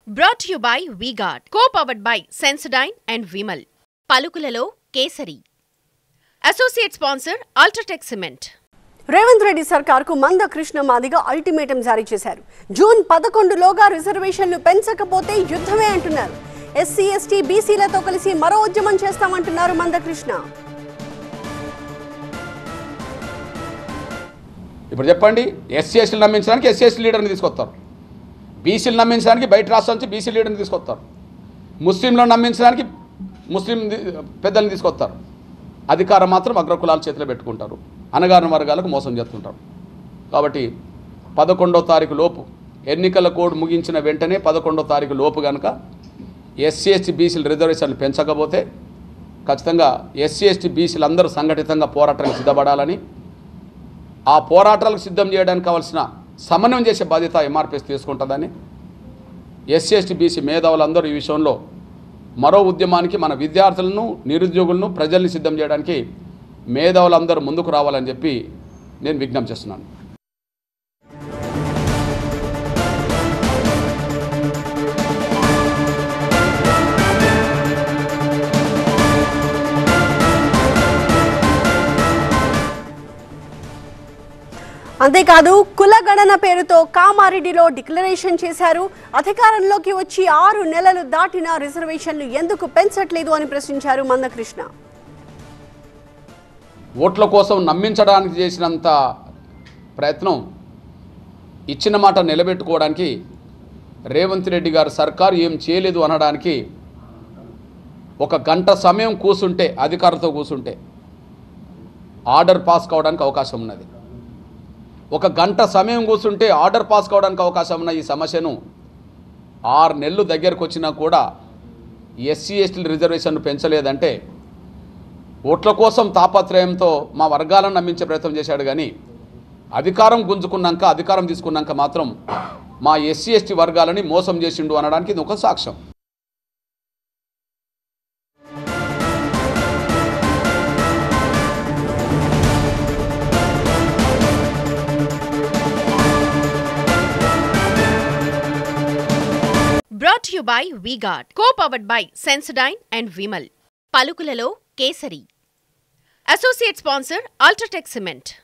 Brought to you by V-Guard, co-powered by Sensodyne and Vimal. పలుకులలో కేసరి. Associate sponsor Ultratech Cement. Revanth Reddy సర్కార్కు Mandakrishna Madiga ultimatum జారీ చేశారు. జూన్ 11లోగా రిజర్వేషన్లు పెంచకపోతే యుద్ధమే అంటున్నారు. ఎస్సీ ఎస్టీ బీసీలతో కలిసి మరో ఉద్యమం చేస్తామంటున్నారు మందకృష్ణ. ఇప్పుడు చెప్పండి, ఎస్సీ ఎస్టీలు నమ్మించడానికి ఎస్సీ ఎస్టీ లీడర్ని తీసుకొస్తారు, బీసీలు నమ్మించడానికి బయట రాష్ట్రం నుంచి బీసీ లీడర్ని తీసుకొస్తారు, ముస్లింలను నమ్మించడానికి ముస్లిం పెద్దల్ని తీసుకొస్తారు. అధికారం మాత్రం అగ్రకులాల చేతిలో పెట్టుకుంటారు, అనగారిన వర్గాలకు మోసం చేస్తుంటారు. కాబట్టి 11వ తారీఖు లోపు ఎన్నికల కోడ్ ముగించిన వెంటనే 11వ తారీఖు లోపు కనుక ఎస్సీ ఎస్టీ బీసీల రిజర్వేషన్లు పెంచకపోతే ఖచ్చితంగా ఎస్సీ ఎస్టీ బీసీలు అందరూ సంఘటితంగా పోరాటానికి సిద్ధపడాలని, ఆ పోరాటాలకు సిద్ధం చేయడానికి కావాల్సిన సమన్వయం చేసే బాధ్యత ఎంఆర్పీఎస్ తీసుకుంటుందని, ఎస్సీ ఎస్టీ బీసీ మేధావులందరూ ఈ విషయంలో మరో ఉద్యమానికి మన విద్యార్థులను, నిరుద్యోగులను, ప్రజల్ని సిద్ధం చేయడానికి మేధావులందరూ ముందుకు రావాలని చెప్పి నేను విజ్ఞప్తి చేస్తున్నాను. అంతేకాదు కులగణన పేరుతో కామారెడ్డిలో డిక్లరేషన్ చేశారు. అధికారంలోకి వచ్చి 6 నెలలు దాటిన రిజర్వేషన్లు ఎందుకు పెంచట్లేదు అని ప్రశ్నించారు మందకృష్ణ. ఓట్ల కోసం నమ్మించడానికి చేసినంత ప్రయత్నం ఇచ్చిన మాట నిలబెట్టుకోవడానికి రేవంత్ రెడ్డి గారు సర్కారు ఏం చేయలేదు అనడానికి 1 గంట సమయం కూర్చుంటే, అధికారులతో కూర్చుంటే ఆర్డర్ పాస్ కావడానికి అవకాశం ఉన్నది. 1 గంట సమయం కూర్చుంటే ఆర్డర్ పాస్ కావడానికి అవకాశం ఉన్న ఈ సమస్యను 6 నెలలు దగ్గరకు వచ్చినా కూడా ఎస్సీ ఎస్టీల రిజర్వేషన్ను పెంచలేదంటే ఓట్ల కోసం తాపత్రయంతో మా వర్గాలను నమ్మించే ప్రయత్నం చేశాడు. కానీ అధికారం గుంజుకున్నాక, అధికారం తీసుకున్నాక మాత్రం మా ఎస్సీ ఎస్టీ వర్గాలని మోసం చేసిండు అనడానికి ఇది ఒక సాక్ష్యం. Brought to you by V-Guard, co-powered by Sensodyne and Vimal. పలుకులలో కేసరి. Associate sponsor Ultratech Cement.